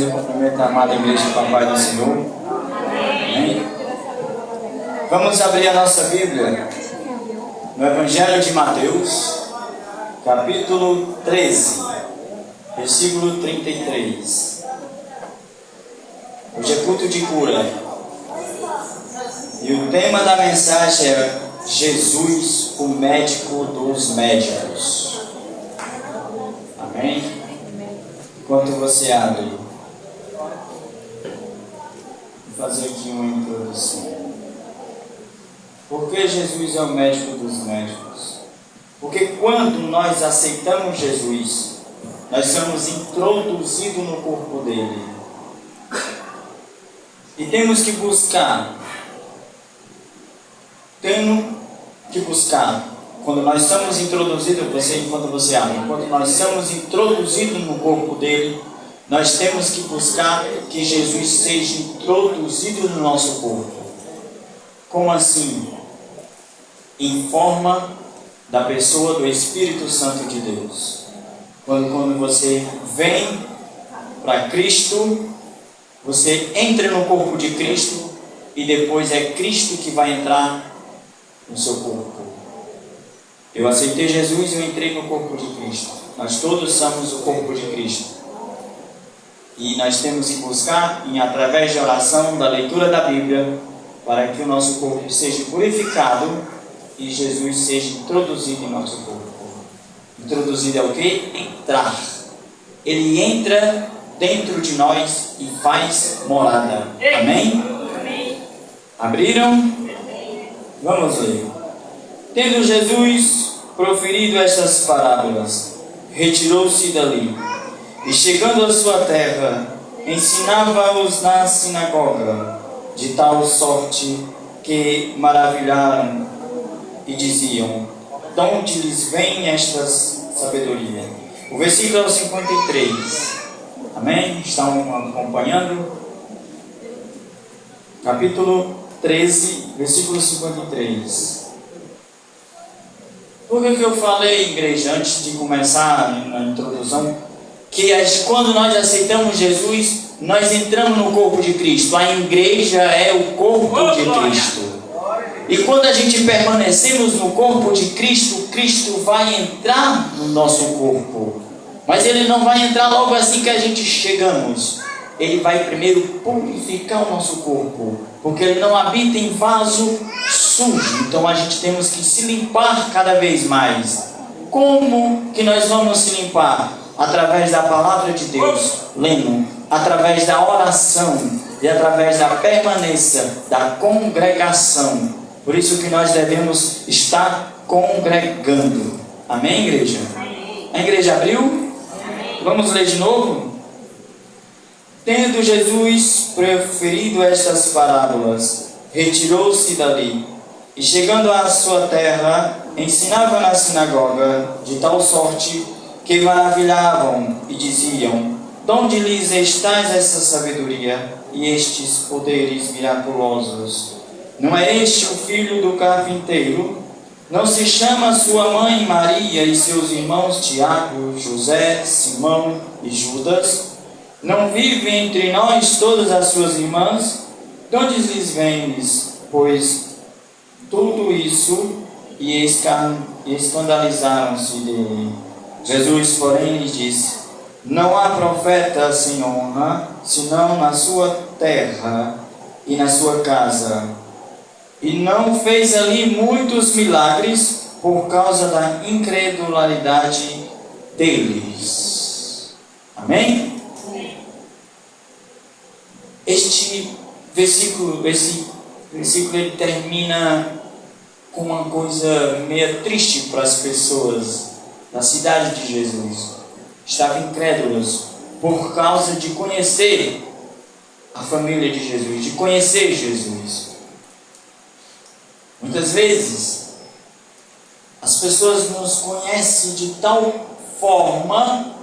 eu cumprimento a amada igreja do Papai do Senhor. Amém? Vamos abrir a nossa Bíblia no Evangelho de Mateus, capítulo 13, versículo 33. Hoje é culto de cura. E o tema da mensagem é Jesus, o médico dos médicos. Amém? Enquanto você abre, vou fazer aqui uma introdução. Por que Jesus é o médico dos médicos? Porque quando nós aceitamos Jesus, nós somos introduzidos no corpo dele. E temos que buscar. Quando nós somos introduzidos, quando nós somos introduzidos no corpo dele, nós temos que buscar que Jesus seja introduzido no nosso corpo. Como assim? Em forma da pessoa do Espírito Santo de Deus. Quando você vem para Cristo, você entra no corpo de Cristo e depois é Cristo que vai entrar no seu corpo. Eu aceitei Jesus e eu entrei no corpo de Cristo. Nós todos somos o corpo de Cristo. E nós temos que buscar, através da oração, da leitura da Bíblia, para que o nosso corpo seja purificado e Jesus seja introduzido em nosso corpo. Introduzido é o quê? Entrar. Ele entra dentro de nós e faz morada. Amém? Abriram? Vamos ler. Tendo Jesus proferido estas parábolas, retirou-se dali, e chegando à sua terra, ensinava-os na sinagoga, de tal sorte que maravilharam e diziam: de onde lhes vem esta sabedoria? O versículo é o 53. Amém? Estão acompanhando? Capítulo 13, versículo 53. Por que eu falei, igreja, antes de começar a introdução, que quando nós aceitamos Jesus, nós entramos no corpo de Cristo. A igreja é o corpo de Cristo. E quando a gente permanecemos no corpo de Cristo, Cristo vai entrar no nosso corpo. Mas Ele não vai entrar logo assim que a gente chegamos. Ele vai primeiro purificar o nosso corpo, porque Ele não habita em vaso sujo. Então a gente temos que se limpar cada vez mais. Como que nós vamos se limpar? Através da palavra de Deus, lendo, através da oração e através da permanência da congregação. Por isso que nós devemos estar congregando. Amém, igreja? A igreja abriu? Vamos ler de novo? Tendo Jesus proferido estas parábolas, retirou-se dali, e chegando à sua terra, ensinava na sinagoga, de tal sorte que maravilhavam e diziam: de onde lhes estais essa sabedoria e estes poderes miraculosos? Não é este o filho do carpinteiro? Não se chama sua mãe Maria e seus irmãos Tiago, José, Simão e Judas? Não vive entre nós todas as suas irmãs? De onde lhes vens, pois, tudo isso? E escandalizaram-se dele. Jesus, porém, lhes disse: não há profeta sem honra, senão na sua terra e na sua casa. E não fez ali muitos milagres por causa da incredulidade deles. Amém? Este versículo ele termina com uma coisa meio triste para as pessoas da cidade de Jesus. Estavam incrédulos por causa de conhecer a família de Jesus, de conhecer Jesus. Muitas vezes as pessoas nos conhecem de tal forma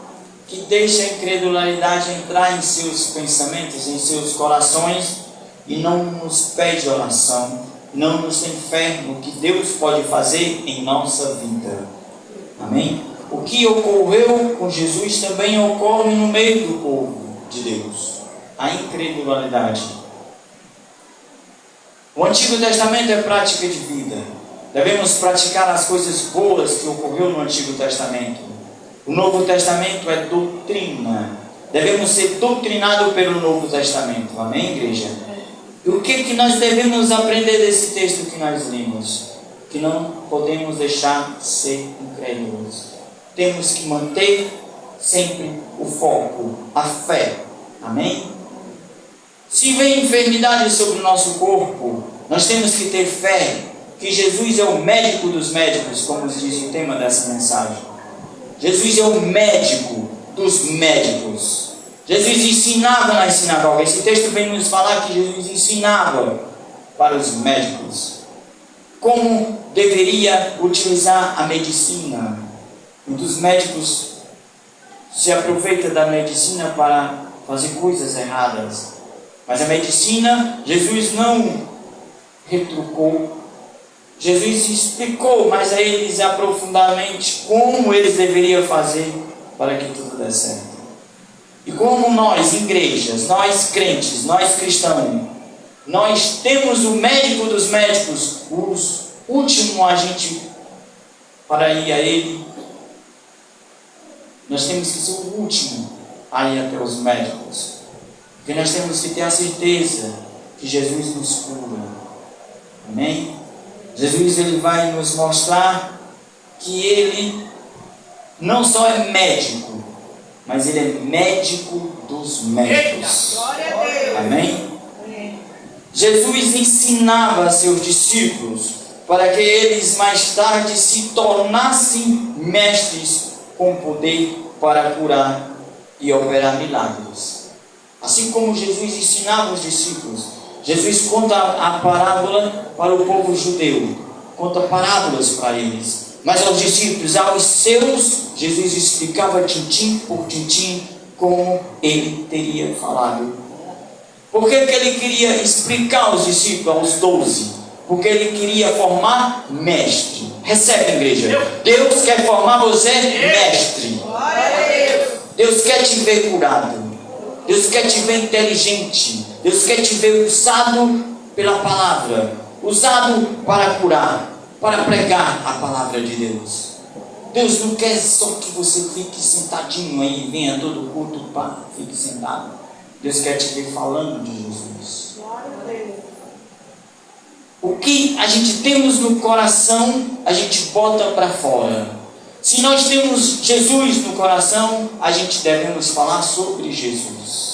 que deixa a incredulidade entrar em seus pensamentos, em seus corações, e não nos pede oração, não nos tem fé no que Deus pode fazer em nossa vida. Amém? O que ocorreu com Jesus também ocorre no meio do povo. de Deus, a incredulidade. O Antigo Testamento é prática de vida. Devemos praticar as coisas boas que ocorreu no Antigo Testamento. O Novo Testamento é doutrina. Devemos ser doutrinados pelo Novo Testamento. Amém, igreja? E o que nós devemos aprender desse texto que nós lemos? Que não podemos deixar de ser incrédulos. Temos que manter sempre o foco, a fé. Amém? Se vem enfermidade sobre o nosso corpo, nós temos que ter fé que Jesus é o médico dos médicos, como diz o tema dessa mensagem. Jesus é o médico dos médicos. Jesus ensinava nas sinagogas. Esse texto vem nos falar que Jesus ensinava para os médicos como deveria utilizar a medicina. Muitos médicos se aproveitam da medicina para fazer coisas erradas. Mas a medicina, Jesus não retrucou. Jesus explicou, mas a eles aprofundadamente como eles deveriam fazer para que tudo dê certo. E como nós, igrejas, nós crentes, nós cristãos, nós temos o médico dos médicos, o último agente para ir a ele. Nós temos que ser o último a ir até os médicos. Porque nós temos que ter a certeza que Jesus nos cura. Amém? Jesus ele vai nos mostrar que ele não só é médico, mas ele é médico dos médicos. Amém? Jesus ensinava a seus discípulos para que eles mais tarde se tornassem mestres com poder para curar e operar milagres. Assim como Jesus ensinava os discípulos, Jesus conta a parábola para o povo judeu, conta parábolas para eles. Mas aos discípulos, aos seus, Jesus explicava tintim por tintim como ele teria falado. Por que ele queria explicar aos discípulos, aos 12? Porque ele queria formar mestre. Recebe, igreja. Deus quer formar você mestre. Deus quer te ver curado. Deus quer te ver inteligente. Deus quer te ver usado pela palavra, usado para curar, para pregar a palavra de Deus. Deus não quer só que você fique sentadinho aí, venha todo culto, pá, fique sentado. Deus quer te ver falando de Jesus. O que a gente temos no coração, a gente bota para fora. Se nós temos Jesus no coração, a gente devemos falar sobre Jesus.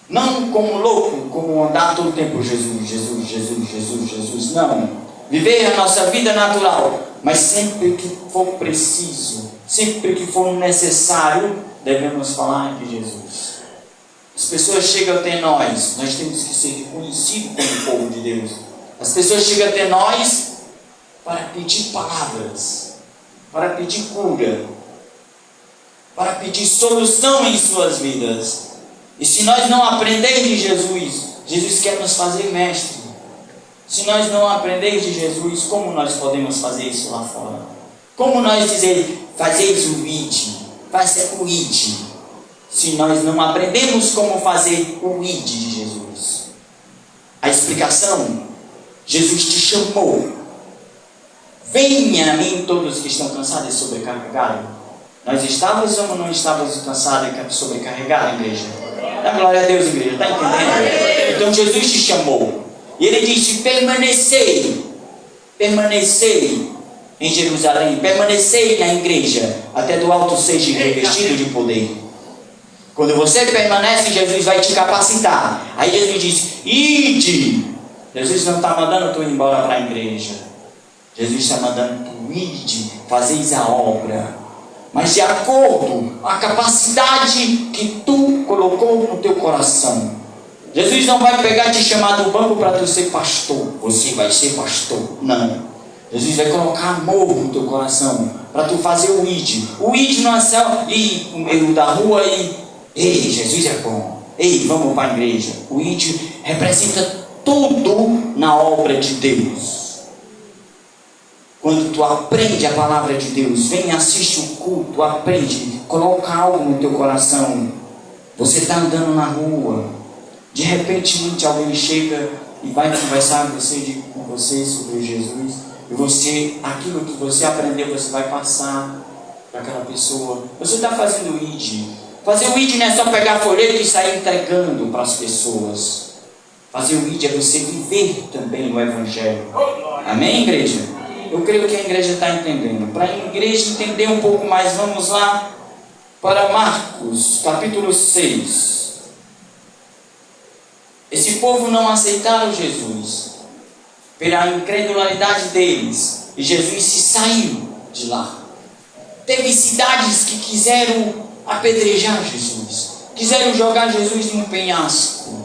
Não como louco, como andar todo o tempo Jesus, Jesus, Jesus, Jesus, Jesus. Não. Viver a nossa vida natural. Mas sempre que for preciso, sempre que for necessário, devemos falar de Jesus. As pessoas chegam até nós temos que ser reconhecidos como povo de Deus. As pessoas chegam até nós para pedir palavras, para pedir cura, para pedir solução em suas vidas. E se nós não aprendermos de Jesus, Jesus quer nos fazer mestre. Se nós não aprendermos de Jesus, como nós podemos fazer isso lá fora? Como nós dizer, fazeis o id, faça o id, se nós não aprendemos como fazer o id de Jesus? A explicação, Jesus te chamou. Venha a mim todos que estão cansados e sobrecarregados. Nós estávamos ou não estávamos cansados e sobrecarregados, igreja? Dá glória a Deus, igreja, está entendendo? Então Jesus te chamou. E ele disse, permanecei em Jerusalém, permanecei na igreja, até do alto seja revestido de poder. Quando você permanece, Jesus vai te capacitar. Aí Jesus diz, ide. Jesus não está mandando tu ir embora para a igreja. Jesus está mandando tu ide, fazeis a obra. Mas de acordo com a capacidade que tu colocou no teu coração. Jesus não vai pegar e te chamar do banco para tu ser pastor. Você vai ser pastor. Não. Jesus vai colocar amor no teu coração para tu fazer o id. O id não é só ir no meio da rua e ei, Jesus é bom. Ei, vamos para a igreja. O id representa tudo na obra de Deus. Quando tu aprende a palavra de Deus, vem, assiste o culto, aprende, coloca algo no teu coração. Você está andando na rua, de repente alguém chega e vai conversar com você sobre Jesus, e você, aquilo que você aprendeu, você vai passar para aquela pessoa. Você está fazendo o ID. Fazer o ID não é só pegar folheto e sair entregando para as pessoas. Fazer o ID é você viver também o Evangelho. Amém, igreja? Eu creio que a igreja está entendendo. Para a igreja entender um pouco mais, vamos lá para Marcos, capítulo 6. Esse povo não aceitaram Jesus pela incredulidade deles, e Jesus se saiu de lá. Teve cidades que quiseram apedrejar Jesus, quiseram jogar Jesus em um penhasco,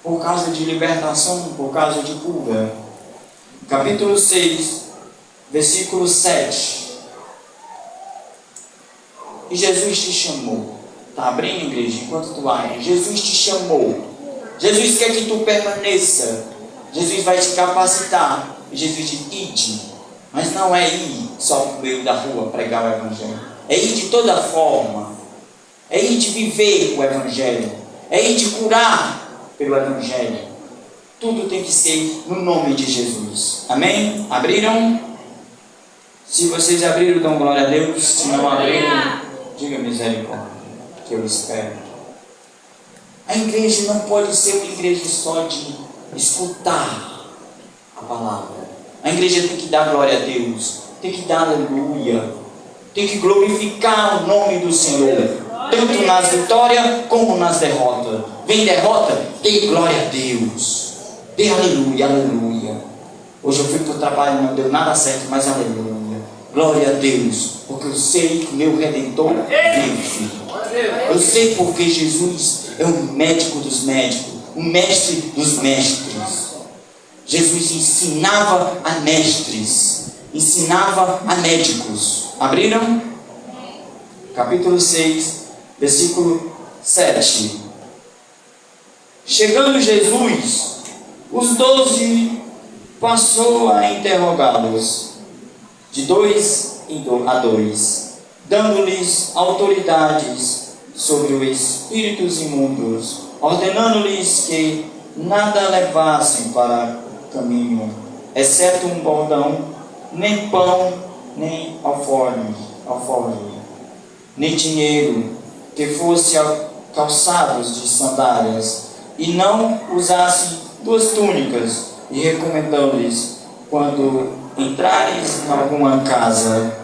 por causa de libertação, por causa de cura. Capítulo 6, versículo 7. E Jesus te chamou. Está abrindo, igreja? Enquanto tu vai. Jesus te chamou. Jesus quer que tu permaneça. Jesus vai te capacitar. Jesus diz: ide. Mas não é ir só por meio da rua pregar o Evangelho. É ir de toda forma. É ir de viver o Evangelho. É ir de curar pelo Evangelho. Tudo tem que ser no nome de Jesus. Amém? Abriram? Se vocês abriram, dão glória a Deus. Se não abriram, diga misericórdia, que eu espero. A igreja não pode ser uma igreja só de escutar a palavra. A igreja tem que dar glória a Deus, tem que dar aleluia, tem que glorificar o nome do Senhor, tanto nas vitórias como nas derrotas. Vem derrota, dê glória a Deus, dê aleluia, aleluia. Hoje eu fui para o trabalho, não deu nada certo, mas aleluia. Glória a Deus, porque eu sei que meu Redentor vive. Eu sei porque Jesus é o médico dos médicos, o mestre dos mestres. Jesus ensinava a mestres, ensinava a médicos. Abriram? Capítulo 6, versículo 7. Chegando Jesus, os 12 passou a interrogá-los, de 2 a 2, dando-lhes autoridades sobre os espíritos imundos, ordenando-lhes que nada levassem para o caminho, exceto um bordão, nem pão, nem alforje, nem dinheiro, que fosse calçados de sandálias, e não usassem 2 túnicas, e recomendando-lhes, quando entrares em alguma casa,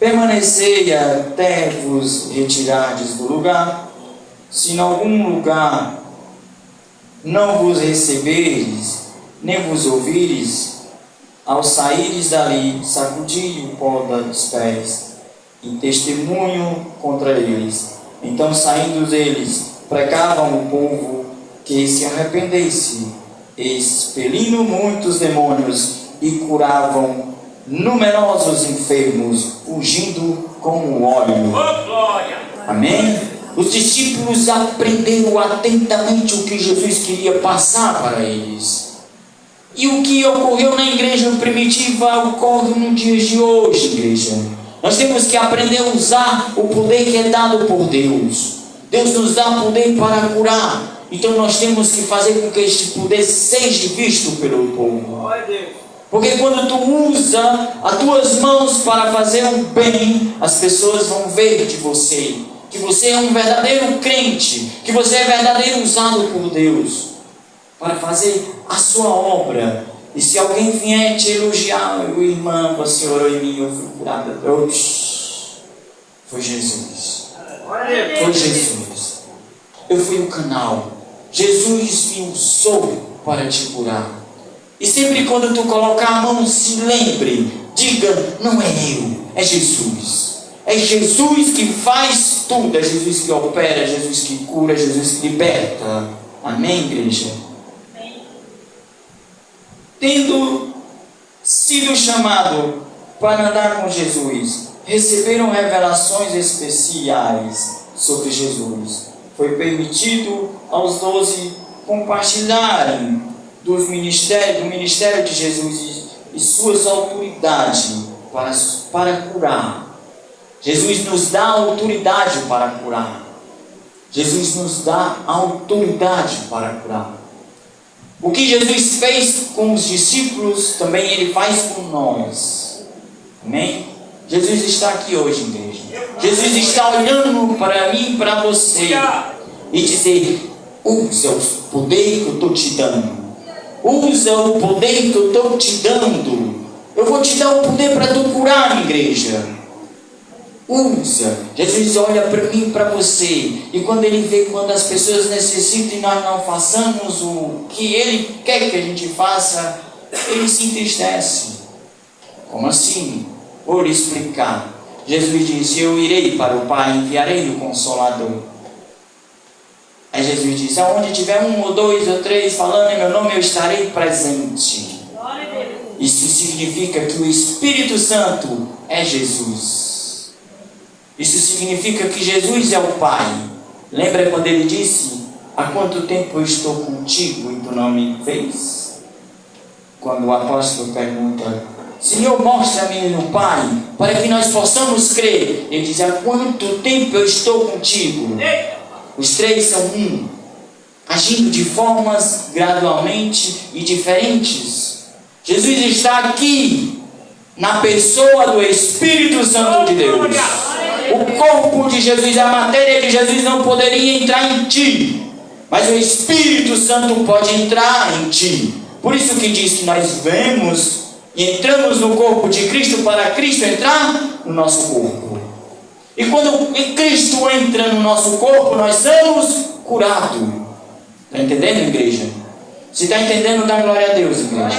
permanecei até vos retirardes do lugar. Se em algum lugar não vos receberes, nem vos ouvires, ao saíres dali, sacudi o pó dos pés, em testemunho contra eles. Então, saindo deles, pregavam o povo que se arrependesse, expelindo muitos demônios, e curavam numerosos enfermos, ungindo com o óleo. Amém? Os discípulos aprenderam atentamente o que Jesus queria passar para eles. E o que ocorreu na igreja primitiva ocorre no dia de hoje, igreja. Nós temos que aprender a usar o poder que é dado por Deus. Deus nos dá poder para curar. Então nós temos que fazer com que este poder seja visto pelo povo. Porque quando tu usa as tuas mãos para fazer o bem, as pessoas vão ver de você que você é um verdadeiro crente, que você é verdadeiro usado por Deus para fazer a sua obra. E se alguém vier te elogiar, irmã, você orou em mim, eu fui curada. Foi Jesus. Foi Jesus. Eu fui o canal. Jesus me usou para te curar. E sempre quando tu colocar a mão, se lembre, diga: não é eu, é Jesus. É Jesus que faz tudo, é Jesus que opera, é Jesus que cura, é Jesus que liberta. Amém, igreja? Amém. Tendo sido chamado para andar com Jesus, receberam revelações especiais sobre Jesus. Foi permitido aos 12 compartilharem do ministério de Jesus e suas autoridades para curar. Jesus nos dá autoridade para curar. Jesus nos dá autoridade para curar. O que Jesus fez com os discípulos, também Ele faz com nós. Amém? Jesus está aqui hoje, igreja. Jesus está olhando para mim e para você e dizer: usa o poder que eu estou te dando. Usa o poder que eu estou te dando. Eu vou te dar o poder para tu curar, igreja. Usa. Jesus olha para mim e para você. E quando Ele vê quando as pessoas necessitam e nós não façamos o que Ele quer que a gente faça, Ele se entristece. Como assim? Vou lhe explicar. Jesus disse: eu irei para o Pai, enviarei o Consolador. Aí Jesus diz: aonde tiver 1 ou 2 ou 3 falando em meu nome, eu estarei presente. Isso significa que o Espírito Santo é Jesus. Isso significa que Jesus é o Pai. Lembra quando Ele disse: há quanto tempo eu estou contigo e tu não me vês? Quando o apóstolo pergunta: Senhor, mostra-me o Pai, para que nós possamos crer. Ele diz: há quanto tempo eu estou contigo? Os três são um, agindo de formas gradualmente e diferentes. Jesus está aqui na pessoa do Espírito Santo de Deus. O corpo de Jesus, a matéria de Jesus não poderia entrar em ti, mas o Espírito Santo pode entrar em ti. Por isso que diz que nós vemos e entramos no corpo de Cristo para Cristo entrar no nosso corpo. E quando Cristo entra no nosso corpo, nós somos curados. Está entendendo, igreja? Se está entendendo, dá glória a Deus, igreja.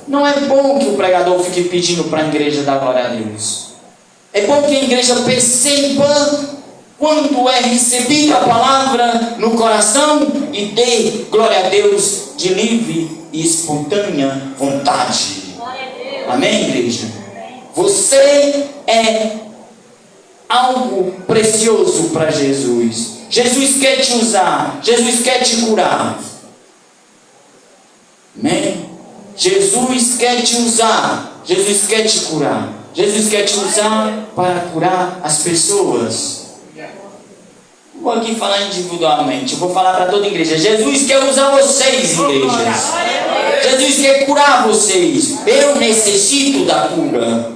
Não é bom que o pregador fique pedindo para a igreja dar glória a Deus. É bom que a igreja perceba quando é recebida a palavra no coração e dê glória a Deus de livre e espontânea vontade. Amém, igreja? Você é algo precioso para Jesus. Jesus quer te usar. Jesus quer te curar. Amém? Jesus quer te usar. Jesus quer te curar. Jesus quer te usar para curar as pessoas. Vou aqui falar individualmente. Eu vou falar para toda a igreja. Jesus quer usar vocês, igrejas. Jesus quer curar vocês. Eu necessito da cura.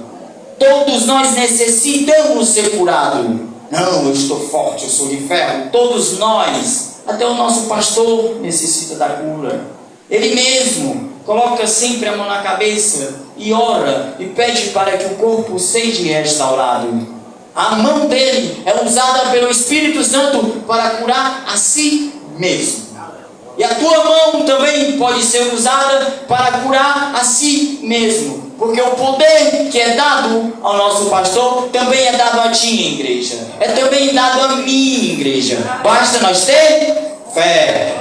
Todos nós necessitamos ser curados. Não, eu estou forte, eu sou de ferro. Todos nós, até o nosso pastor necessita da cura. Ele mesmo coloca sempre a mão na cabeça e ora e pede para que o corpo seja restaurado. A mão dele é usada pelo Espírito Santo para curar a si mesmo. E a tua mão também pode ser usada para curar a si mesmo. Porque o poder que é dado ao nosso pastor também é dado a ti, igreja. É também dado a mim, igreja. Basta nós ter fé.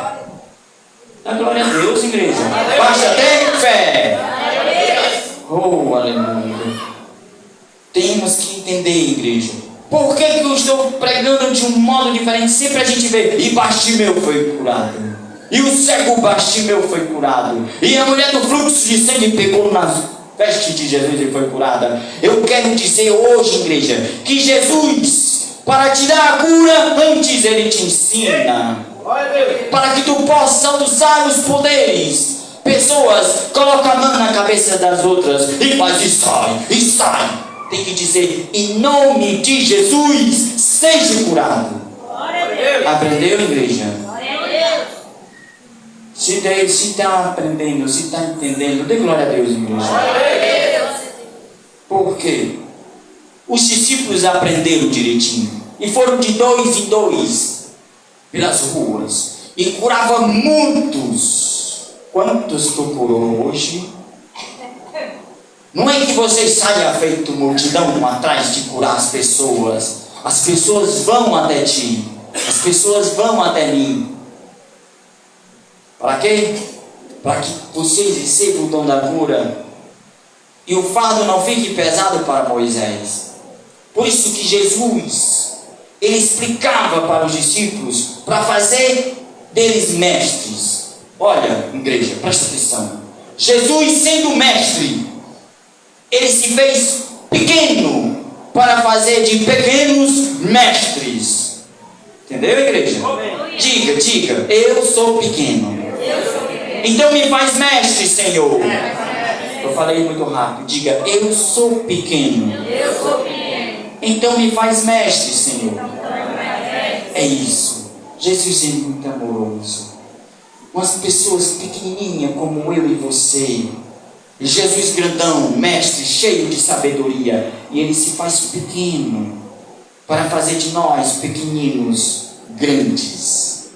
Dá glória a Deus, igreja. Basta ter fé. Oh, aleluia. Temos que entender, igreja. Por que eu estou pregando de um modo diferente? Sempre a gente vê: e Bartimeu foi curado. E o cego Bartimeu foi curado. E a mulher do fluxo de sangue pegou nas vestes de Jesus e foi curada. Eu quero dizer hoje, igreja, que Jesus, para te dar a cura, antes Ele te ensina. Para que tu possa usar os poderes. Pessoas colocam a mão na cabeça das outras e faz e sai, e sai. Tem que dizer: em nome de Jesus, seja curado. Aprendeu, igreja? Se está aprendendo, se está entendendo, dê glória a Deus, igreja. Por quê? Os discípulos aprenderam direitinho e foram de 2 em 2 pelas ruas e curava muitos. Quantos tu curou hoje? Não é que você saia feito multidão atrás de curar as pessoas. As pessoas vão até ti. As pessoas vão até mim. Para quê? Para que vocês recebam o dom da cura e o fardo não fique pesado para Moisés. Por isso que Jesus, Ele explicava para os discípulos para fazer deles mestres. Olha, igreja, presta atenção. Jesus, sendo mestre, Ele se fez pequeno para fazer de pequenos mestres. Entendeu, igreja? Diga, eu sou pequeno. Então me faz mestre, Senhor. Eu falei muito rápido. Diga, eu sou pequeno. Então me faz mestre, Senhor. É isso. Jesus é muito amoroso. Umas pessoas pequenininhas como eu e você. Jesus grandão, mestre, cheio de sabedoria. E ele se faz pequeno para fazer de nós pequeninos grandes.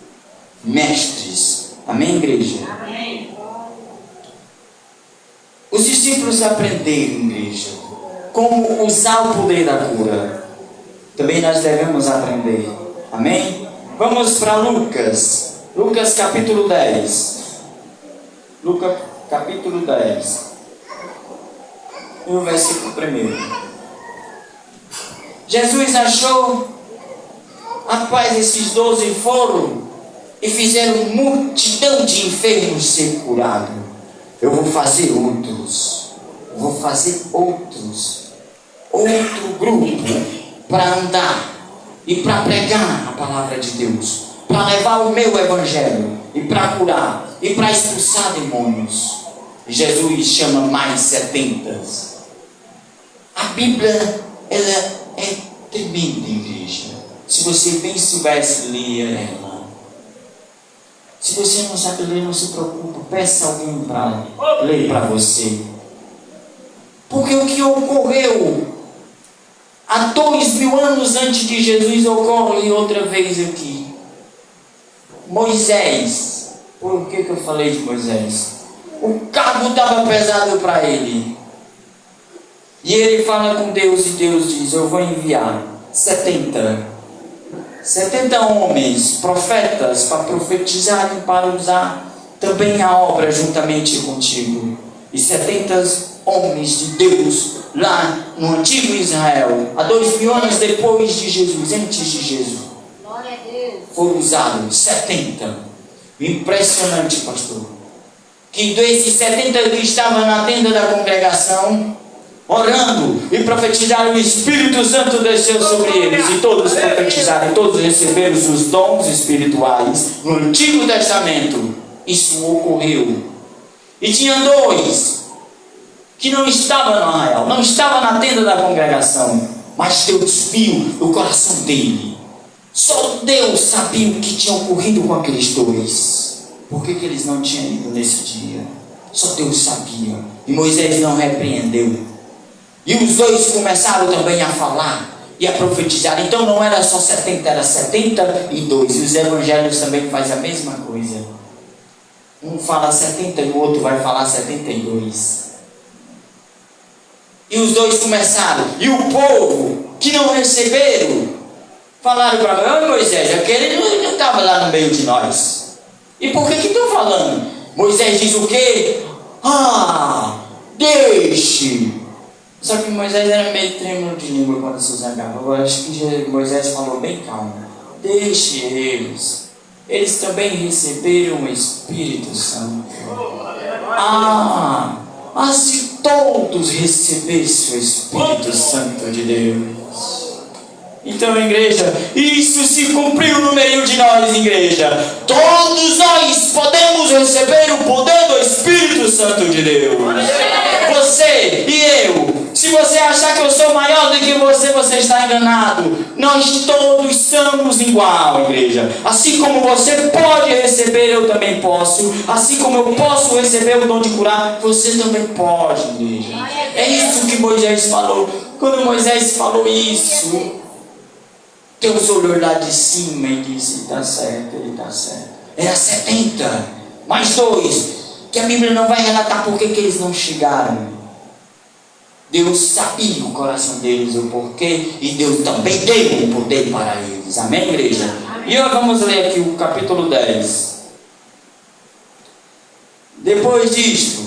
Mestres. Amém, igreja? Amém. Os discípulos aprenderam, igreja, como usar o poder da cura. Também nós devemos aprender. Amém? Vamos para Lucas. Lucas capítulo 10. Lucas capítulo 10. E o versículo 1. Jesus achou, rapaz, esses 12 foram e fizeram multidão de enfermos ser curados. Eu vou fazer outros. Outro grupo para andar e para pregar a palavra de Deus, para levar o meu evangelho e para curar e para expulsar demônios. Jesus chama mais 70. A Bíblia, ela é tremenda, igreja. Se você bem soubesse ler ela. Se você não sabe ler, não se preocupe. Peça alguém para ler para você. Porque o que ocorreu há 2000 anos antes de Jesus ocorre outra vez aqui. Moisés. Por que eu falei de Moisés? O cargo estava pesado para ele. E ele fala com Deus e Deus diz, eu vou enviar 70 homens, profetas, para profetizarem, para usar também a obra juntamente contigo. E 70 homens de Deus lá no antigo Israel, há 2000 anos depois de Jesus, antes de Jesus, foram usados 70. Impressionante, pastor. Que desses 70 que estavam na tenda da congregação, orando e profetizaram, o Espírito Santo desceu sobre eles e todos profetizaram, todos receberam os dons espirituais no Antigo Testamento. Isso ocorreu. E tinha 2 que não estavam no arraial, não estavam na tenda da congregação, mas Deus viu o coração dele. Só Deus sabia o que tinha ocorrido com aqueles 2. Por que eles não tinham ido nesse dia? Só Deus sabia. E Moisés não repreendeu. E os 2 começaram também a falar e a profetizar. Então não era só 70, era 72. E os evangelhos também fazem a mesma coisa. Um fala 70 e o outro vai falar 72. E os 2 começaram. E o povo que não receberam, falaram para mim, Moisés, aquele não estava lá no meio de nós. E por que estão falando? Moisés diz o quê? Deixe. Só que Moisés era meio trêmulo de língua quando se zangava. Eu acho que Moisés falou bem calmo. Deixe eles. Eles também receberam o Espírito Santo. Se todos recebessem o Espírito Santo de Deus. Então, igreja, isso se cumpriu no meio de nós, igreja. Todos nós podemos receber o poder do Espírito Santo de Deus. Você e eu. Se você achar que eu sou maior do que você está enganado. Nós todos somos igual, igreja. Assim como você pode receber, eu também posso. Assim como eu posso receber o dom de curar, você também pode, igreja. É isso que Moisés falou. Quando Moisés falou isso, Deus olhou lá de cima e disse, está certo, ele está certo. Era 70, mais 2, que a Bíblia não vai relatar por que eles não chegaram. Deus sabia o coração deles, o porquê, e Deus também deu o poder para eles. Amém, igreja? E nós vamos ler aqui o capítulo 10. Depois disto,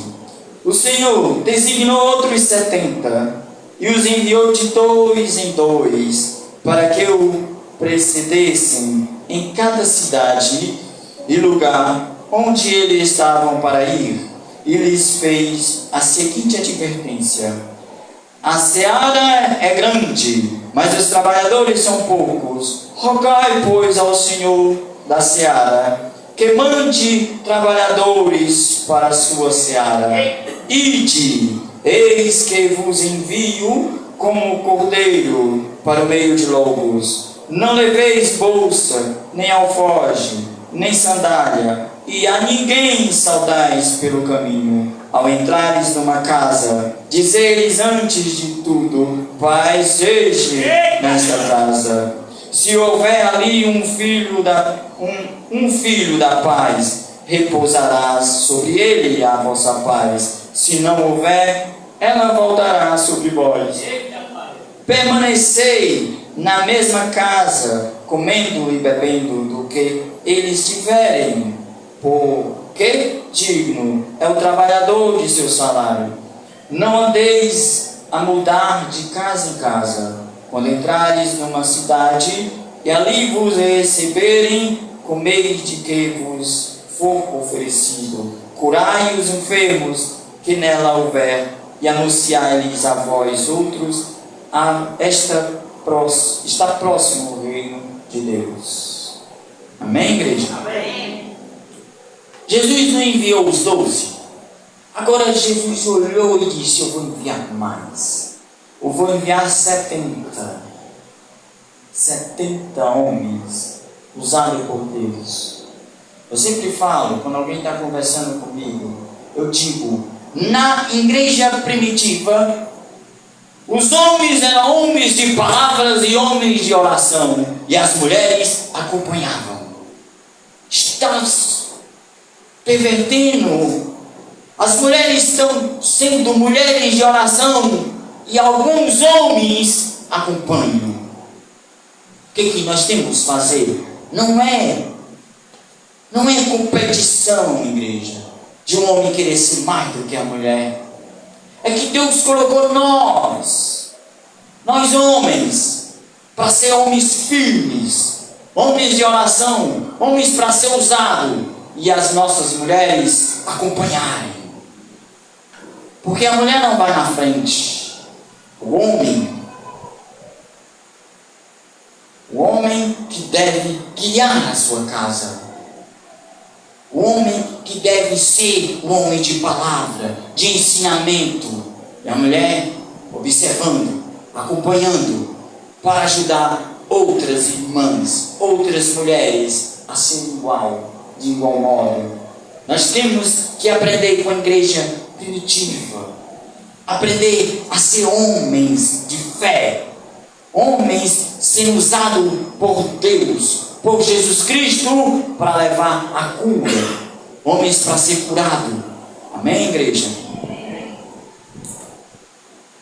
o Senhor designou outros 70 e os enviou de 2 em 2 para que o precedessem em cada cidade e lugar onde eles estavam para ir. E lhes fez a seguinte advertência: a seara é grande, mas os trabalhadores são poucos. Rogai, pois, ao Senhor da seara, que mande trabalhadores para a sua seara. Ide, eis que vos envio como cordeiro para o meio de lobos. Não leveis bolsa, nem alforje, nem sandália, e a ninguém saudais pelo caminho. Ao entrares numa casa, dizeis antes de tudo: paz seja nesta casa. Se houver ali um filho da paz, repousará sobre ele a vossa paz. Se não houver, ela voltará sobre vós. Permanecei na mesma casa, comendo e bebendo do que eles tiverem, porque digno é o trabalhador de seu salário. Não andeis a mudar de casa em casa. Quando entrares numa cidade e ali vos receberem, comei de que vos for oferecido. Curai os enfermos que nela houver, e anunciai-lhes a vós outros, está próximo o reino de Deus. Amém, igreja? Amém. Jesus não enviou os 12. Agora Jesus olhou e disse: eu vou enviar mais. Eu vou enviar 70 homens usados por Deus. Eu sempre falo, quando alguém está conversando comigo, eu digo: na igreja primitiva, os homens eram homens de palavras e homens de oração, e as mulheres acompanhavam. Está pervertendo. As mulheres estão sendo mulheres de oração e alguns homens acompanham. O que nós temos que fazer? Não é competição, igreja, de um homem querer ser mais do que a mulher. É que Deus colocou nós homens, para ser homens firmes, homens de oração, homens para ser usados, e as nossas mulheres acompanharem. Porque a mulher não vai na frente. O homem que deve guiar a sua casa. O homem que deve ser o homem de palavra, de ensinamento. E a mulher observando, acompanhando, para ajudar outras irmãs, outras mulheres a ser de igual modo. Nós temos que aprender com a igreja primitiva, aprender a ser homens de fé, homens sendo usados por Deus, por Jesus Cristo, para levar a cura, homens para ser curado. Amém, igreja?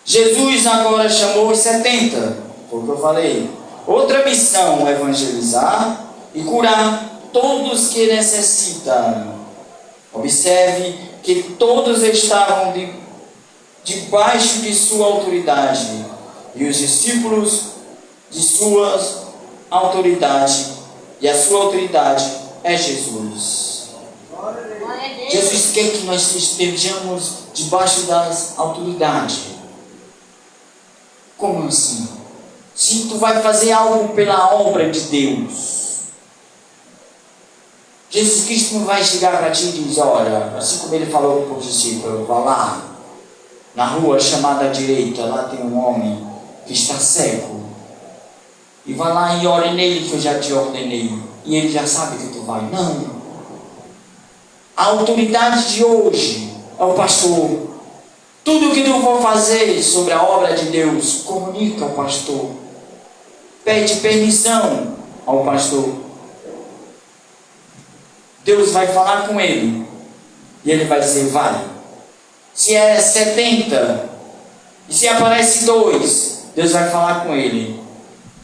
Jesus agora chamou os 70, foi o que eu falei. Outra missão: evangelizar e curar todos que necessitam. Observe que todos estavam debaixo de sua autoridade, e os discípulos de sua autoridade, e a sua autoridade é Jesus. Jesus quer que nós estejamos debaixo das autoridades. Como assim? Se tu vai fazer algo pela obra de Deus, Jesus Cristo não vai chegar para ti e dizer: olha, assim como ele falou para os discípulos, vá lá, na rua chamada à direita, lá tem um homem que está cego, e vá lá e ore nele que eu já te ordenei, e ele já sabe que tu vai. Não. A autoridade de hoje é o pastor. Tudo que tu for fazer sobre a obra de Deus, comunica ao pastor. Pede permissão ao pastor. Deus vai falar com ele, e ele vai dizer: vai. Se é 70, e se aparece 2, Deus vai falar com ele.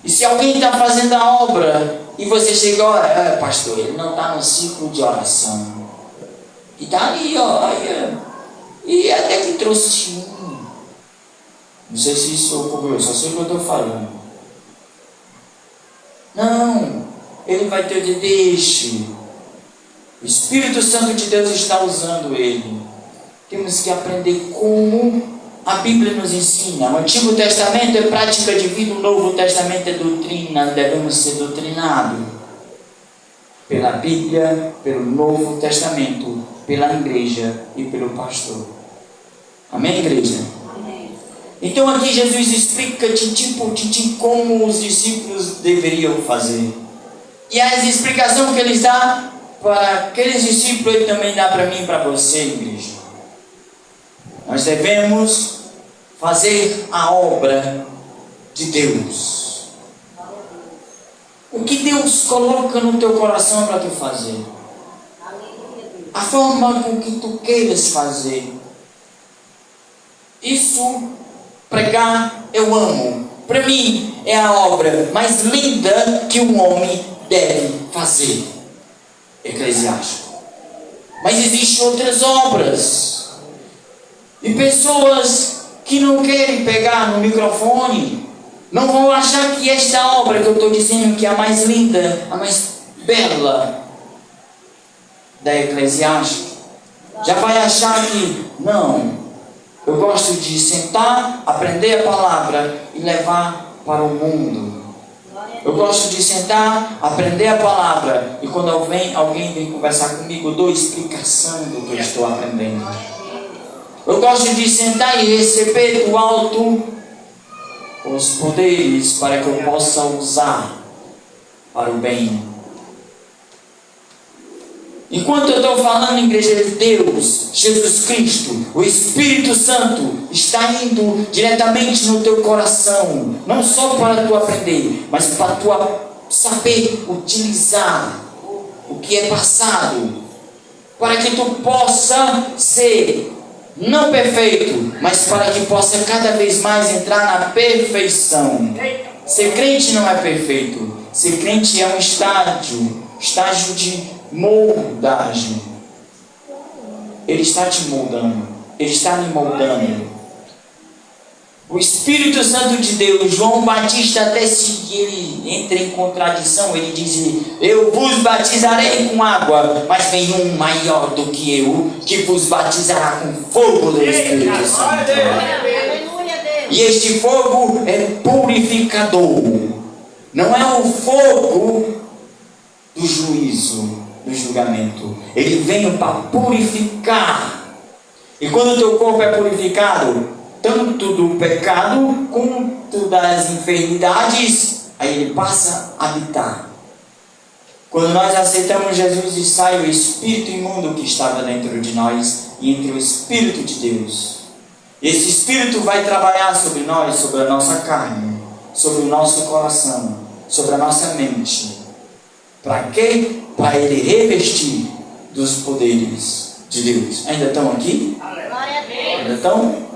E se alguém está fazendo a obra, e você chega: olha, pastor, ele não está no ciclo de oração, e está ali, olha, e até que trouxe um. Não sei se isso ocorreu, só sei o que eu estou falando. Não, ele vai ter de deixe. O Espírito Santo de Deus está usando ele. Temos que aprender como a Bíblia nos ensina. O Antigo Testamento é prática de vida, o Novo Testamento é doutrina. Devemos ser doutrinados pela Bíblia, pelo Novo Testamento, pela igreja e pelo pastor. Amém, igreja? Amém. Então aqui Jesus explica tintim como os discípulos deveriam fazer. E as explicações que ele dá para aqueles discípulos, ele também dá para mim e para você, igreja. Nós devemos fazer a obra de Deus. O que Deus coloca no teu coração para tu fazer. A forma com que tu queiras fazer. Isso, pregar, eu amo. Para mim, é a obra mais linda que um homem deve fazer. Eclesiástico. Mas existem outras obras. E pessoas que não querem pegar no microfone não vão achar que esta obra que eu estou dizendo que é a mais linda, a mais bela da Eclesiástico, já vai achar que não. Eu gosto de sentar, aprender a palavra e levar para o mundo. Eu gosto de sentar, aprender a palavra e quando alguém vem conversar comigo, eu dou explicação do que eu estou aprendendo. Eu gosto de sentar e receber do alto os poderes para que eu possa usar para o bem. Enquanto eu estou falando, igreja de Deus, Jesus Cristo, o Espírito Santo está indo diretamente no teu coração, não só para tu aprender, mas para tu saber utilizar o que é passado, para que tu possa ser não perfeito, mas para que possa cada vez mais entrar na perfeição. Ser crente não é perfeito. Ser crente é um estágio de moldagem. Ele está te moldando. Ele está me moldando. O Espírito Santo de Deus, João Batista, até se ele entra em contradição, ele diz: eu vos batizarei com água, mas vem um maior do que eu, que vos batizará com fogo do Espírito Santo. E este fogo é purificador. Não é o fogo do juízo, do julgamento. Ele vem para purificar. E quando o teu corpo é purificado, tanto do pecado quanto das enfermidades, aí ele passa a habitar. Quando nós aceitamos Jesus, e sai o espírito imundo que estava dentro de nós e entra o Espírito de Deus. Esse Espírito vai trabalhar sobre nós, sobre a nossa carne, sobre o nosso coração, sobre a nossa mente. Para quê? Para ele revestir dos poderes de Deus. Ainda estão aqui? Ainda estão?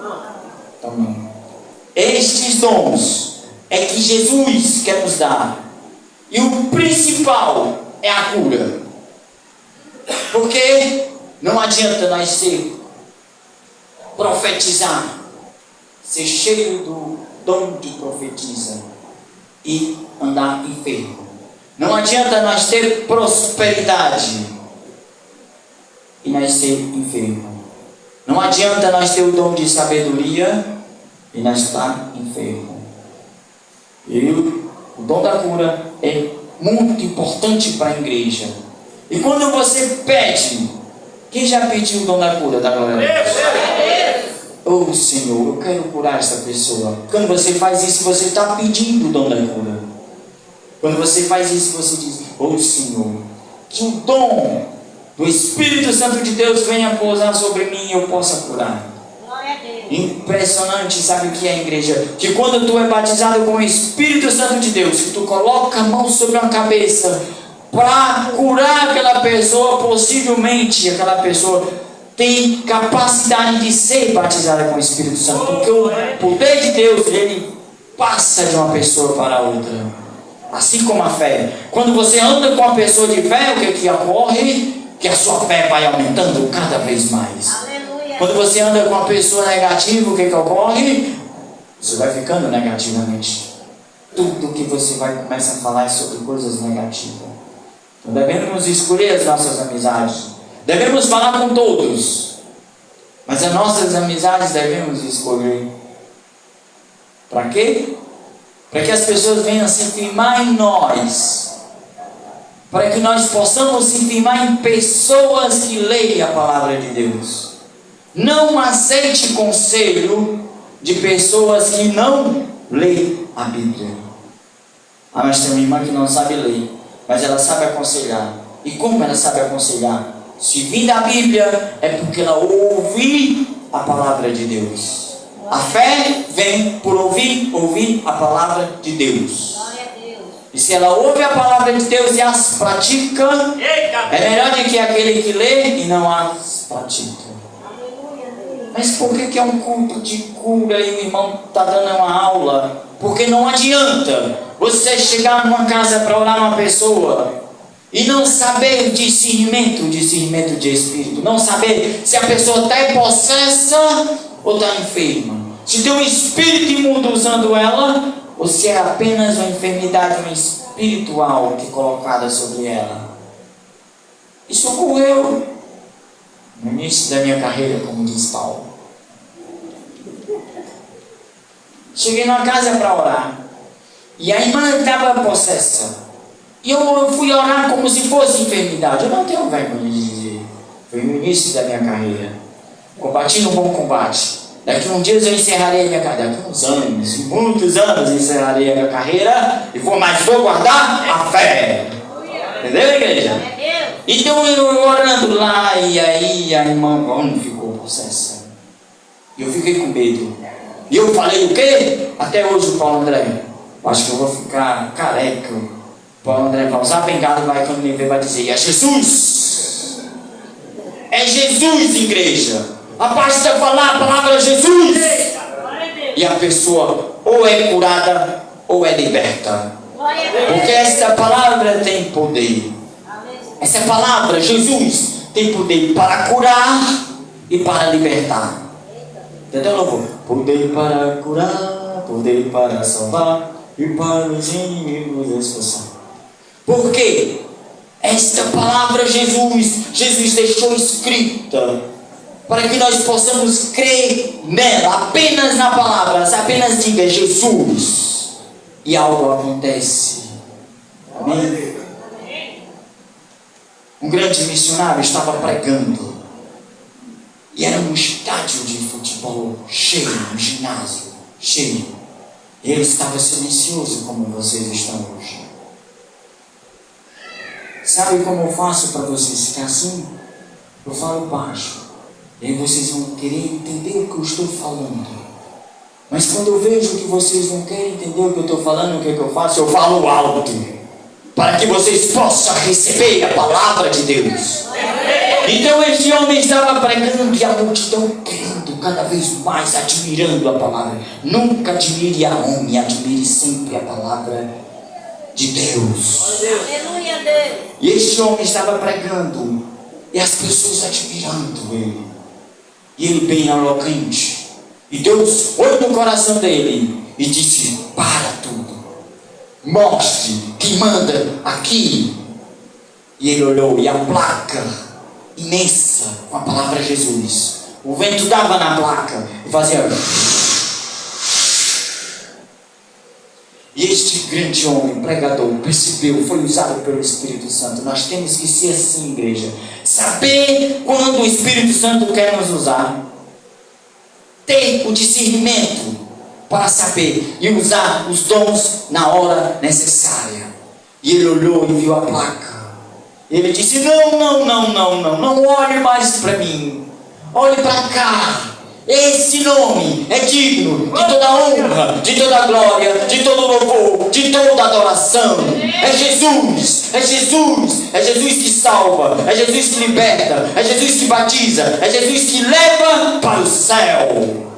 Então não. Estes dons é que Jesus quer nos dar. E o principal é a cura. Porque não adianta nós profetizar, ser cheio do dom de profetiza e andar enfermo. Não adianta nós ter prosperidade e nós ser enfermo. Não adianta nós ter o dom de sabedoria e nós estar enfermo. E o dom da cura é muito importante para a igreja. E quando você pede, quem já pediu o dom da cura? Da glória a Deus. Oh Senhor, eu quero curar essa pessoa. Quando você faz isso, você está pedindo o dom da cura. Quando você faz isso, você diz: oh Senhor, que o dom do Espírito Santo de Deus venha pousar sobre mim e eu possa curar. Impressionante, sabe o que é, igreja? Que quando tu é batizado com o Espírito Santo de Deus, que tu coloca a mão sobre uma cabeça para curar aquela pessoa, possivelmente aquela pessoa tem capacidade de ser batizada com o Espírito Santo, porque o poder de Deus, ele passa de uma pessoa para outra, assim como a fé. Quando você anda com uma pessoa de fé, o que ocorre? Que a sua fé vai aumentando cada vez mais. Aleluia. Quando você anda com uma pessoa negativa, o que ocorre? Você vai ficando negativamente. Tudo que você vai começar a falar é sobre coisas negativas. Então devemos escolher as nossas amizades. Devemos falar com todos. Mas as nossas amizades devemos escolher. Para quê? Para que as pessoas venham se firmar em nós. Para que nós possamos se firmar em pessoas que leem a palavra de Deus. Não aceite conselho de pessoas que não leem a Bíblia. Ah, mas tem uma irmã que não sabe ler, mas ela sabe aconselhar. E como ela sabe aconselhar? Se vir da Bíblia, é porque ela ouve a palavra de Deus. A fé vem por ouvir a palavra de Deus. E se ela ouve a palavra de Deus e as pratica, é melhor do que aquele que lê e não as pratica. Mas por que é um culto de cura e o irmão está dando uma aula? Porque não adianta você chegar numa casa para orar uma pessoa e não saber discernimento de espírito. Não saber se a pessoa está possessa ou está enferma. Se tem um espírito imundo usando ela, ou se é apenas uma enfermidade espiritual que é colocada sobre ela. Isso ocorreu no início da minha carreira, como diz Paulo. Cheguei numa casa para orar. E a irmã estava possessa. E eu fui orar como se fosse enfermidade. Eu não tenho vergonha de dizer. Foi no início da minha carreira. Combati no bom combate. Daqui a uns dias eu encerrarei a minha carreira. Daqui a uns anos, muitos anos, eu encerrarei a minha carreira. Mas vou guardar a fé. Entendeu, igreja? Então eu orando lá, e aí a irmã ficou possessa. E eu fiquei com medo. E eu falei o quê? Até hoje o Paulo André. Acho que eu vou ficar careca. O Paulo André vai usar a bengala e vai, quando me ver, vai dizer: é Jesus! É Jesus, igreja! Basta falar a palavra Jesus! E a pessoa ou é curada ou é liberta. Porque essa palavra tem poder. Essa palavra, Jesus, tem poder para curar e para libertar. Entendeu, louvor? Poder para curar, poder para salvar e para os inimigos expulsar. Por quê? Esta palavra Jesus deixou escrita para que nós possamos crer nela, apenas na palavra, apenas diga Jesus e algo acontece. Amém? Um grande missionário estava pregando e era um estádio de futebol cheio, um ginásio cheio. Ele estava silencioso como vocês estão hoje. Sabe como eu faço para vocês ficar assim? Eu falo baixo. E aí vocês vão querer entender o que eu estou falando. Mas quando eu vejo que vocês não querem entender o que eu estou falando, o que eu faço? Eu falo alto. Para que vocês possam receber a palavra de Deus. Então este homem estava pregando e a multidão crendo cada vez mais, admirando a palavra. Nunca admire a homem, admire sempre a palavra de Deus. Aleluia, Deus. E este homem estava pregando e as pessoas admirando ele. E ele bem eloquente. E Deus olhou no coração dele e disse: para tudo. Mostre quem manda aqui. E ele olhou e a placa imensa com a palavra Jesus. O vento dava na placa e fazia. E este grande homem, pregador, percebeu, foi usado pelo Espírito Santo. Nós temos que ser assim, igreja. Saber quando o Espírito Santo quer nos usar. Ter o discernimento para saber e usar os dons na hora necessária. E ele olhou e viu a placa. Ele disse: não olhe mais para mim. Olhe para cá. Esse nome é digno de toda honra, de toda glória, de todo louvor, de toda adoração. É Jesus, é Jesus, é Jesus que salva, é Jesus que liberta, é Jesus que batiza, é Jesus que leva para o céu.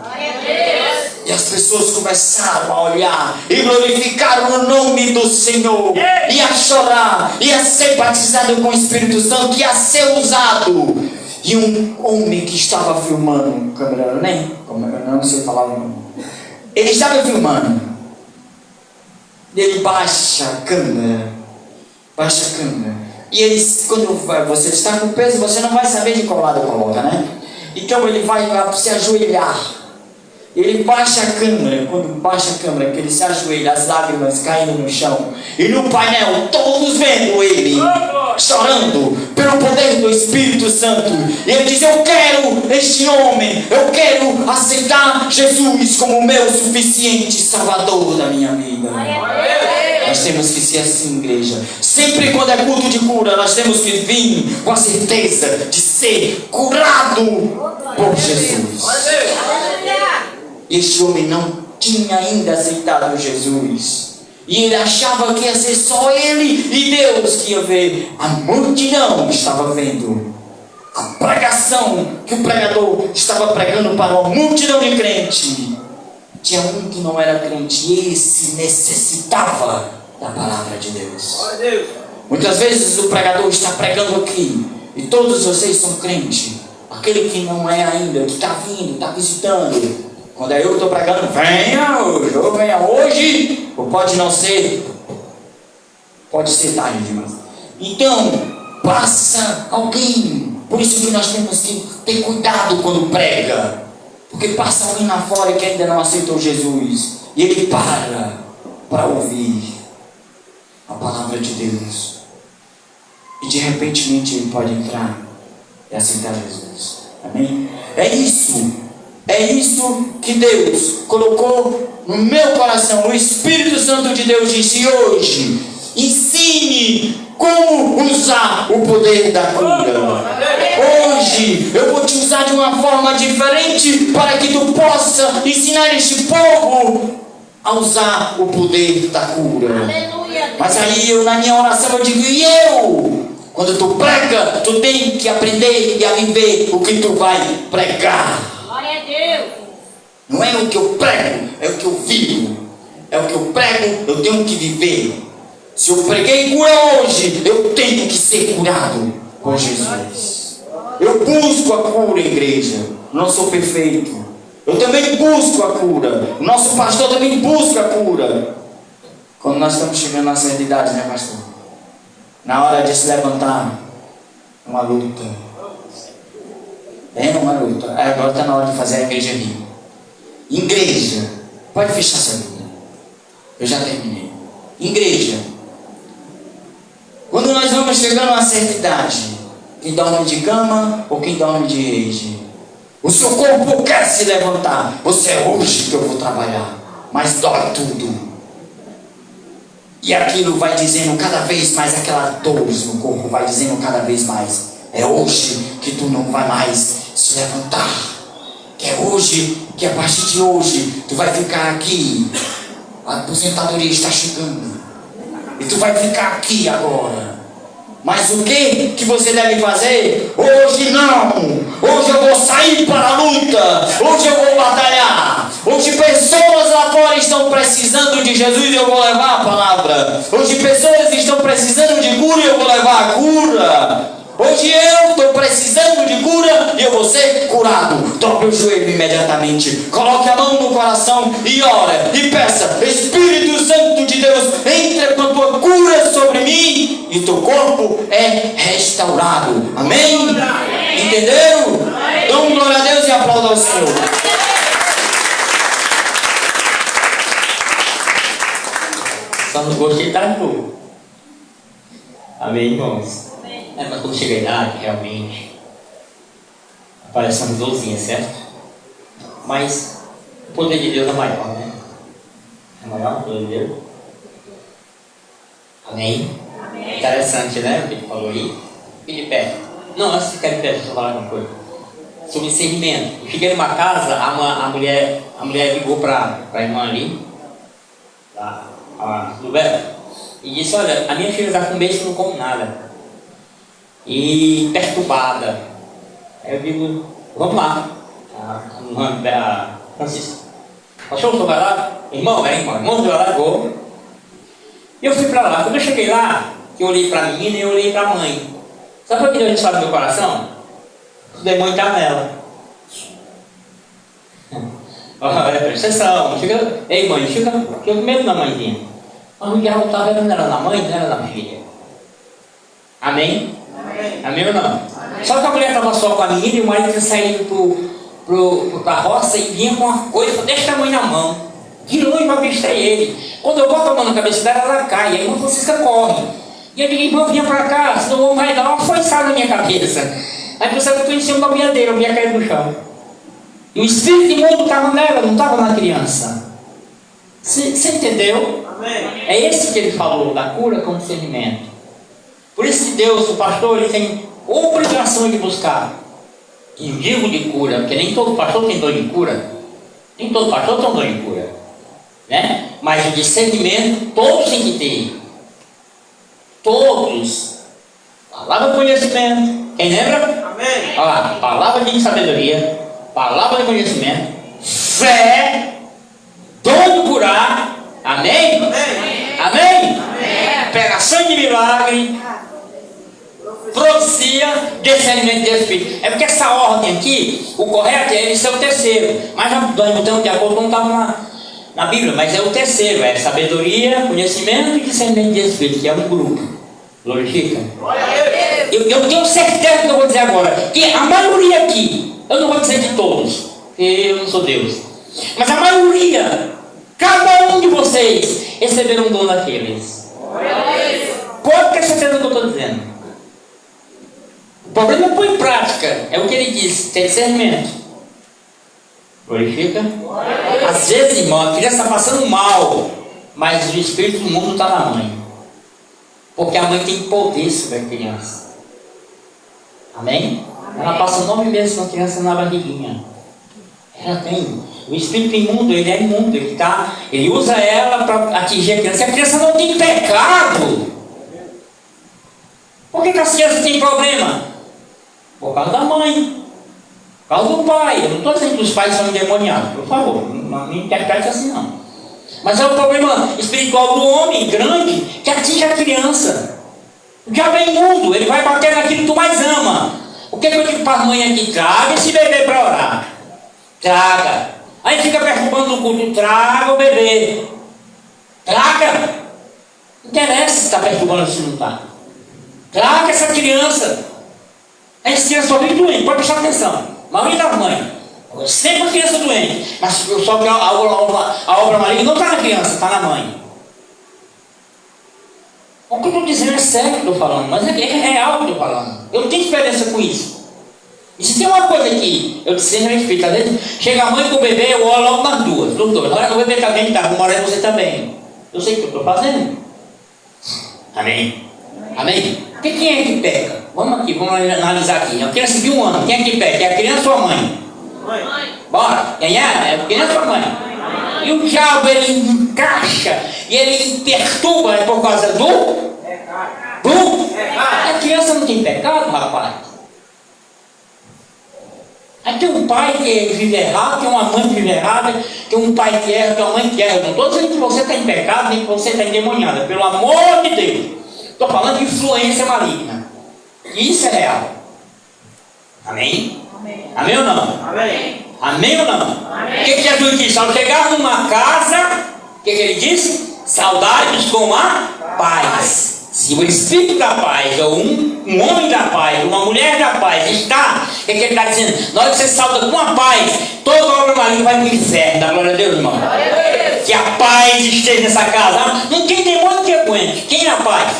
E as pessoas começaram a olhar e glorificaram o nome do Senhor, e a chorar, e a ser batizado com o Espírito Santo, e a ser usado. E um homem que estava filmando, câmera, não sei falar o nome. Ele estava filmando. Ele baixa a câmera. E ele, quando você está com peso, você não vai saber de qual lado coloca, né? Então ele vai lá se ajoelhar. Ele baixa a câmera. Quando baixa a câmera, que ele se ajoelha, as lágrimas caindo no chão. E no painel, todos vendo ele chorando pelo poder do Espírito Santo. E ele diz: eu quero este homem, eu quero aceitar Jesus como o meu suficiente Salvador da minha vida. Nós temos que ser assim, igreja. Sempre quando é culto de cura, nós temos que vir com a certeza de ser curado por Jesus. Este homem não tinha ainda aceitado Jesus. E ele achava que ia ser só ele e Deus que ia ver. A multidão estava vendo a pregação que o pregador estava pregando para uma multidão de crente. Tinha um que não era crente e esse necessitava da palavra de Deus. Muitas vezes o pregador está pregando aqui e todos vocês são crentes. Aquele que não é ainda, que está vindo, está visitando. Quando é eu que estou pregando, venha hoje, ou venha hoje, ou pode não ser, pode ser tarde demais. Então, passa alguém. Por isso que nós temos que ter cuidado quando prega. Porque passa alguém lá fora que ainda não aceitou Jesus. E ele para ouvir a palavra de Deus. E de repente ele pode entrar e aceitar Jesus. Amém? É isso que Deus colocou no meu coração. O Espírito Santo de Deus disse hoje: ensine como usar o poder da cura. Hoje eu vou te usar de uma forma diferente para que tu possa ensinar este povo a usar o poder da cura. Mas aí na minha oração eu digo: e eu? Quando tu prega, tu tem que aprender e a viver o que tu vai pregar. Não é o que eu prego, é o que eu vivo. É o que eu prego, eu tenho que viver. Se eu preguei cura hoje, eu tenho que ser curado por Jesus. Eu busco a cura, igreja. Não sou perfeito. Eu também busco a cura. O nosso pastor também busca a cura. Quando nós estamos chegando na certa idade, né, pastor? Na hora de se levantar, uma luta. É uma luta. Agora está na hora de fazer a igreja rir. Igreja, pode fechar essa Bíblia. Eu já terminei. Igreja, quando nós vamos chegando a uma certa idade, quem dorme de cama ou quem dorme de rede, o seu corpo quer se levantar. Você é hoje que eu vou trabalhar, mas dói tudo. E aquilo vai dizendo cada vez mais, aquela dor no corpo vai dizendo cada vez mais: é hoje que tu não vai mais se levantar. Que é hoje, que a partir de hoje tu vai ficar aqui. A aposentadoria está chegando e tu vai ficar aqui agora. Mas o que você deve fazer? Hoje não. Hoje eu vou sair para a luta. Hoje eu vou batalhar. Hoje pessoas lá fora estão precisando de Jesus e eu vou levar a palavra. Hoje pessoas estão precisando de cura e eu vou levar a cura. Hoje eu estou precisando de cura e eu vou ser curado. Dobre o joelho imediatamente. Coloque a mão no coração e ora. E peça: Espírito Santo de Deus, entra com a tua cura sobre mim. E o teu corpo é restaurado. Amém? Entenderam? Dão glória a Deus e aplauda ao Senhor. Só não gostei tanto pouco. Amém, irmãos? Mas quando chega a idade, realmente aparece uma dorzinha, certo? Mas o poder de Deus é maior, né? É maior o poder de Deus. Amém? Amém. Interessante, né? O que ele falou aí. E de pé. Não, antes de ficar de pé, deixa eu falar uma coisa. Sobre discernimento. Eu cheguei numa casa, a mulher ligou para a irmã ali, a Silvera, e disse: olha, a minha filha está com mês que não come nada. E perturbada. Aí eu digo: vamos lá. A Francisca: pastor, tu vai lá? Irmão, tu vai lá, vou. E eu fui para lá. Quando eu cheguei lá, eu olhei para a menina e eu olhei para a mãe. Sabe o que Deus fala no meu coração? O demônio está nela. Presta atenção. Ei, mãe, fica com medo da mãezinha. A mulher estava não era na mãe, não era na filha. Amém? Amém ou não? Amém. Só que a mulher estava só com a menina e o marido tinha saído pra roça e vinha com uma coisa desse tamanho na mão. De longe eu avistei ele. Quando eu boto a mão na cabeça dela, ela cai. Aí a irmã Francisca corre. E eu digo, irmã, vinha pra cá, senão o homem vai dar uma foiçada na minha cabeça. Aí você que eu estou em cima da boiadeira, eu ia cair no chão. E o espírito imundo estava nela, não estava na criança. Você entendeu? Amém. É esse que ele falou, da cura com discernimento. Por isso que Deus, o pastor, ele tem obrigação de buscar. E digo de cura, porque nem todo pastor tem dor de cura. Nem todo pastor tem dor de cura. Né? Mas o discernimento, todos têm que ter. Todos. Palavra de conhecimento. Quem lembra? Amém. Olha lá, palavra de sabedoria, palavra de conhecimento, fé, dom de curar. Amém? Amém. Amém? Pregação de milagre, profecia, discernimento de espírito. É porque essa ordem aqui, o correto é ele ser o terceiro. Mas nós mudamos de acordo com estava na Bíblia, mas é o terceiro, é sabedoria, conhecimento e discernimento de espírito, que é um grupo. Glorifica. Eu tenho certeza que eu vou dizer agora, que a maioria aqui, eu não vou dizer de todos, porque eu não sou Deus, mas a maioria, cada um de vocês receberam um dom daqueles. Pode ter certeza do que eu estou dizendo. O problema é pôr em prática, é o que ele diz, ter discernimento. Glorifica. Às vezes, irmão, a criança está passando mal, mas o espírito do mundo está na mãe. Porque a mãe tem poder sobre a criança. Amém? Ela passa 9 meses com a criança na barriguinha. Ela tem. O espírito imundo, ele é imundo. Ele usa ela para atingir a criança. E a criança não tem pecado. Por que as crianças têm problema? Por causa da mãe. Por causa do pai. Eu não estou dizendo que os pais são endemoniados. Por favor, não me interprete assim não. Mas é o problema espiritual do homem grande que atinge a criança. O diabo é imundo, ele vai bater naquilo que tu mais ama. O que eu digo para as mães aqui? Traga esse bebê para orar. Traga. Aí fica perturbando o culto. Traga o bebê. Traga. Não interessa se está perturbando ou se não está. Traga essa criança. Essa criança só vive doente, pode prestar atenção. Maioria das mães. Sempre a criança doente, mas só que a obra maligna não está na criança, está na mãe. O que eu estou dizendo é sério que eu estou falando, mas é real que eu estou falando. Eu tenho experiência com isso. E se tem uma coisa que eu discerno a respeito, às vezes chega a mãe com o bebê, eu olho logo nas duas, dos dois. Na hora que o bebê está bem, tá, uma hora você também. Eu sei o que eu estou fazendo. Amém? Amém? Quem é que peca? Vamos analisar aqui. A criança de 1 ano, quem é que peca? É a criança ou a mãe? Mãe. Bora, quem é? É a criança ou a mãe? E o diabo, ele encaixa e ele perturba por causa do? A criança não tem pecado, rapaz. Aí tem um pai que vive errado, tem uma mãe que vive errada, tem um pai que erra, tem uma mãe que erra. Eu não estou dizendo que você está em pecado, nem que você está endemoniada. Pelo amor de Deus. Estou falando de influência maligna. E isso é real. Amém? Amém ou não? Amém. Amém ou não? Amém. O que Jesus disse? Ao chegar numa casa, o que ele disse? Saudai-vos com a paz. Se o Espírito da paz, ou um homem da paz, uma mulher da paz está, o que ele está dizendo? Na hora que você sauda com a paz, toda obra maligna vai para o inferno. Dá glória a Deus, irmão. Que a paz esteja nessa casa. Não tem demônio que aguente. Quem é a paz?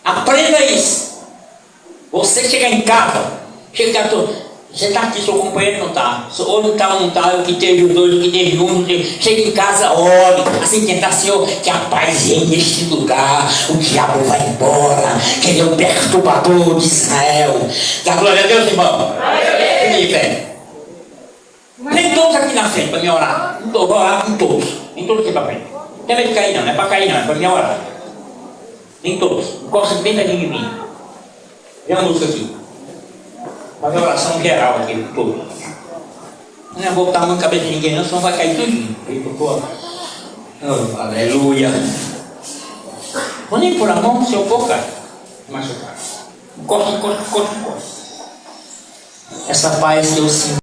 Aprenda isso. Você chega em casa, você está aqui, seu companheiro não está, ou não está, ou não está, o que teve os dois, o que teve um, chega em casa, ore, assim tentar, Senhor, que a paz reine neste lugar, o diabo vai embora, que ele é o perturbador de Israel. Dá glória a Deus, irmão. Amém. Velho. Nem todos aqui na frente para me orar, vou orar com todos, nem todos aqui para frente. Não tem medo de cair não, não é para cair não, é para me orar. Nem todos, encosta bem pertinho de mim. Vem a música aqui. Fazer oração geral aqui, todo. Não é botar a mão na cabeça de ninguém, não, senão vai cair tudinho. Oh, aleluia. Vou nem pôr a mão, se eu for, cara. Machucar. Encosta. Essa paz que eu sinto.